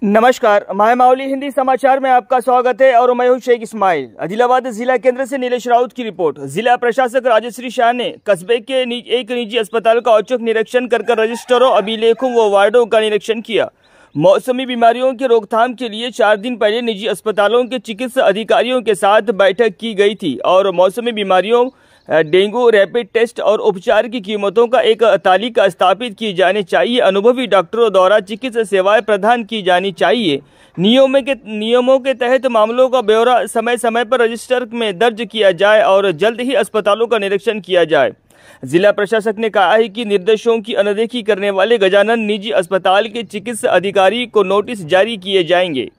नमस्कार, मैं माउली हिंदी समाचार में आपका स्वागत है और मैं हूं शेख इस्माइल। आदिलाबाद जिला केंद्र से नीलेश राउत की रिपोर्ट। जिला प्रशासक राजश्री शाह ने कस्बे के एक निजी अस्पताल का औचक निरीक्षण कर रजिस्टरों, अभिलेखों व वार्डों का निरीक्षण किया। मौसमी बीमारियों की रोकथाम के लिए 4 दिन पहले निजी अस्पतालों के चिकित्सा अधिकारियों के साथ बैठक की गई थी और मौसमी बीमारियों, डेंगू रैपिड टेस्ट और उपचार की कीमतों का एक तालिका स्थापित की जानी चाहिए। अनुभवी डॉक्टरों द्वारा चिकित्सा सेवाएं प्रदान की जानी चाहिए। नियमों के तहत मामलों का ब्यौरा समय समय पर रजिस्टर में दर्ज किया जाए और जल्द ही अस्पतालों का निरीक्षण किया जाए। जिला प्रशासक ने कहा है कि निर्देशों की अनदेखी करने वाले गजानन निजी अस्पताल के चिकित्सा अधिकारी को नोटिस जारी किए जाएंगे।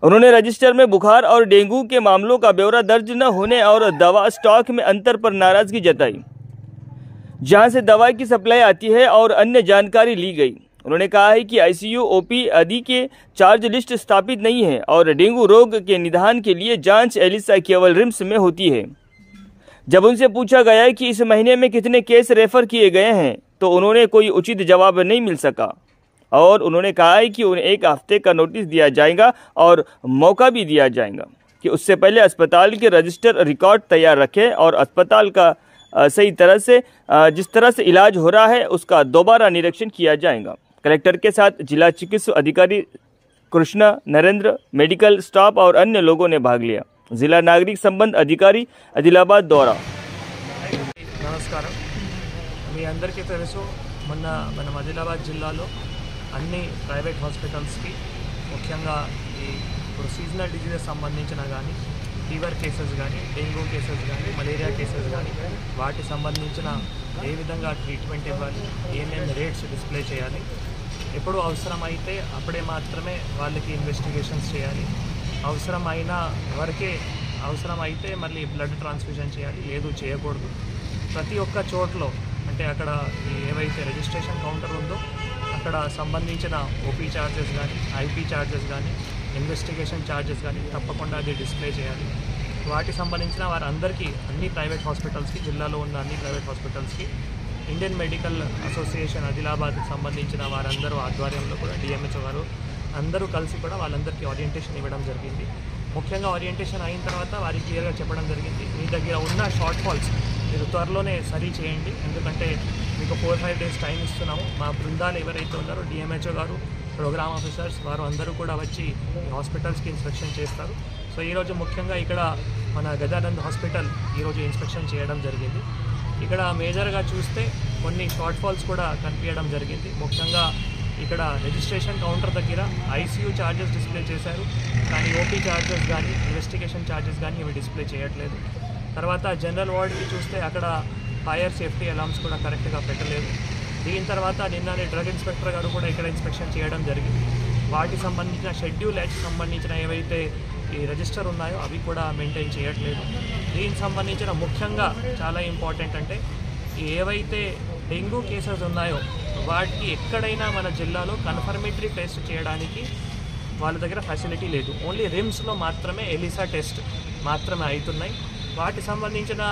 उन्होंने रजिस्टर में बुखार और डेंगू के मामलों का ब्यौरा दर्ज न होने और दवा स्टॉक में अंतर पर नाराजगी जताई, जहां से दवा की सप्लाई आती है और अन्य जानकारी ली गई। उन्होंने कहा है कि आईसीयू, ओपी आदि के चार्ज लिस्ट स्थापित नहीं है और डेंगू रोग के निदान के लिए जांच एलिसा केवल रिम्स में होती है। जब उनसे पूछा गया कि इस महीने में कितने केस रेफर किए गए हैं तो उन्होंने कोई उचित जवाब नहीं मिल सका और उन्होंने कहा है कि उन्हें 1 हफ्ते का नोटिस दिया जाएगा और मौका भी दिया जाएगा कि उससे पहले अस्पताल के रजिस्टर रिकॉर्ड तैयार रखें और अस्पताल का सही तरह से जिस तरह से इलाज हो रहा है उसका दोबारा निरीक्षण किया जाएगा। कलेक्टर के साथ जिला चिकित्सा अधिकारी कृष्णा, नरेंद्र, मेडिकल स्टाफ और अन्य लोगों ने भाग लिया। जिला नागरिक संबंध अधिकारी आदिलाबाद द्वारा। నమస్కారం, మీ అందరికీ తెలుసు మొన్న మనం ఆదిలాబాద్ జిల్లాలో అన్ని ప్రైవేట్ హాస్పిటల్స్కి ముఖ్యంగా ఇప్పుడు సీజనల్ డిజీజెస్ సంబంధించిన కానీ ఫీవర్ కేసెస్ కానీ డెంగ్యూ కేసెస్ కానీ మలేరియా కేసెస్ కానీ వాటి సంబంధించిన ఏ విధంగా ట్రీట్మెంట్ ఇవ్వాలి, ఏమేమి రేట్స్ డిస్ప్లే చేయాలి, ఎప్పుడు అవసరమైతే అప్పుడే మాత్రమే వాళ్ళకి ఇన్వెస్టిగేషన్స్ చేయాలి, అవసరమైన వరకే అవసరమైతే మళ్ళీ బ్లడ్ ట్రాన్స్ఫ్యూజన్ చేయాలి, లేదు చేయకూడదు। ప్రతి ఒక్క చోట్లో అంటే అక్కడ ఏవైతే రిజిస్ట్రేషన్ కౌంటర్ ఉందో అక్కడ సంబంధించిన ఓపీ ఛార్జెస్ కానీ, ఐపీ ఛార్జెస్ కానీ, ఇన్వెస్టిగేషన్ ఛార్జెస్ కానీ తప్పకుండా అది డిస్ప్లే చేయాలి। వాటికి సంబంధించిన వారందరికీ అన్ని ప్రైవేట్ హాస్పిటల్స్కి, జిల్లాలో ఉన్న అన్ని ప్రైవేట్ హాస్పిటల్స్కి ఇండియన్ మెడికల్ అసోసియేషన్ ఆదిలాబాద్కి సంబంధించిన వారందరూ ఆధ్వర్యంలో కూడా డిఎంహెచ్ఓ గారు అందరూ కలిసి కూడా వాళ్ళందరికీ ఓరియంటేషన్ ఇవ్వడం జరిగింది। ముఖ్యంగా ఓరియంటేషన్ అయిన తర్వాత వారికి క్లియర్గా చెప్పడం జరిగింది, మీ దగ్గర ఉన్న షార్ట్ ఫాల్స్ మీరు త్వరలోనే సరి చేయండి, ఎందుకంటే మీకు 4-5 డేస్ టైం ఇస్తున్నాము। మా బృందాలు ఎవరైతే ఉన్నారో డిఎంహెచ్ఓ గారు, ప్రోగ్రామ్ ఆఫీసర్స్ వారు అందరూ కూడా వచ్చి హాస్పిటల్స్కి ఇన్స్పెక్షన్ చేస్తారు। సో ఈరోజు ముఖ్యంగా ఇక్కడ మన గజానంద్ హాస్పిటల్ ఈరోజు ఇన్స్పెక్షన్ చేయడం జరిగింది। ఇక్కడ మేజర్గా చూస్తే కొన్ని షార్ట్ ఫాల్స్ కూడా కనిపించడం జరిగింది। ముఖ్యంగా ఇక్కడ రిజిస్ట్రేషన్ కౌంటర్ దగ్గర ఐసీయూ ఛార్జెస్ డిస్ప్లే చేశారు, కానీ ఓపీ ఛార్జెస్ కానీ ఇన్వెస్టిగేషన్ ఛార్జెస్ కానీ ఇవి డిస్ప్లే చేయట్లేదు। తర్వాత జనరల్ వార్డ్కి చూస్తే అక్కడ ఫైర్ సేఫ్టీ అలార్మ్స్ కూడా కరెక్ట్గా పెట్టలేదు। దీని తర్వాత నిన్ననే డ్రగ్ ఇన్స్పెక్టర్ గారు కూడా ఇక్కడ ఇన్స్పెక్షన్ చేయడం జరిగింది। వాటికి సంబంధించిన షెడ్యూల్ హెచ్ సంబంధించిన ఏవైతే ఈ రిజిస్టర్ ఉన్నాయో అవి కూడా మెయింటైన్ చేయట్లేదు। దీనికి సంబంధించిన ముఖ్యంగా చాలా ఇంపార్టెంట్ అంటే ఏవైతే డెంగ్యూ కేసెస్ ఉన్నాయో వాటికి ఎక్కడైనా మన జిల్లాలో కన్ఫర్మేటరీ టెస్ట్ చేయడానికి వాళ్ళ దగ్గర ఫెసిలిటీ లేదు। ఓన్లీ రిమ్స్లో మాత్రమే ఎలిసా టెస్ట్ మాత్రమే అవుతున్నాయి। వాటికి సంబంధించిన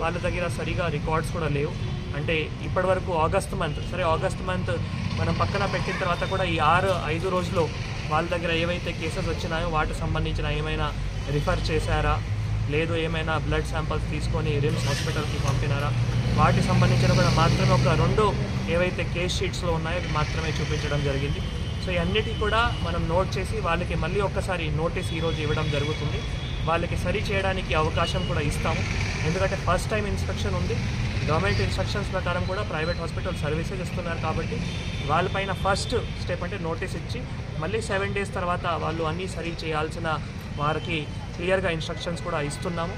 వాళ్ళ దగ్గర సరిగా రికార్డ్స్ కూడా లేవు। అంటే ఇప్పటివరకు ఆగస్ట్ మంత్ మనం పక్కన పెట్టిన తర్వాత కూడా ఈ 5 రోజుల్లో వాళ్ళ దగ్గర ఏవైతే కేసెస్ వచ్చినాయో వాటికి సంబంధించిన ఏమైనా రిఫర్ చేశారా, లేదు ఏమైనా బ్లడ్ శాంపిల్స్ తీసుకొని రిమ్స్ హాస్పిటల్కి పంపినారా, వాటికి సంబంధించిన కూడా మాత్రమే ఒక 2 ఏవైతే కేస్ షీట్స్లో ఉన్నాయో అవి మాత్రమే చూపించడం జరిగింది। సో ఇవన్నిటికీ కూడా మనం నోట్ చేసి వాళ్ళకి మళ్ళీ ఒక్కసారి నోటీస్ ఈరోజు ఇవ్వడం జరుగుతుంది। వాళ్ళకి సరి చేయడానికి అవకాశం కూడా ఇస్తాము, ఎందుకంటే ఫస్ట్ టైం ఇన్స్పెక్షన్ ఉంది। గవర్నమెంట్ ఇన్స్ట్రక్షన్స్ ప్రకారం కూడా ప్రైవేట్ హాస్పిటల్ సర్వీసెస్ ఇస్తున్నారు కాబట్టి వాళ్ళపైన ఫస్ట్ స్టెప్ అంటే నోటీస్ ఇచ్చి మళ్ళీ 7 డేస్ తర్వాత వాళ్ళు అన్నీ సరి చేయాల్సిన వారికి క్లియర్గా ఇన్స్ట్రక్షన్స్ కూడా ఇస్తున్నాము।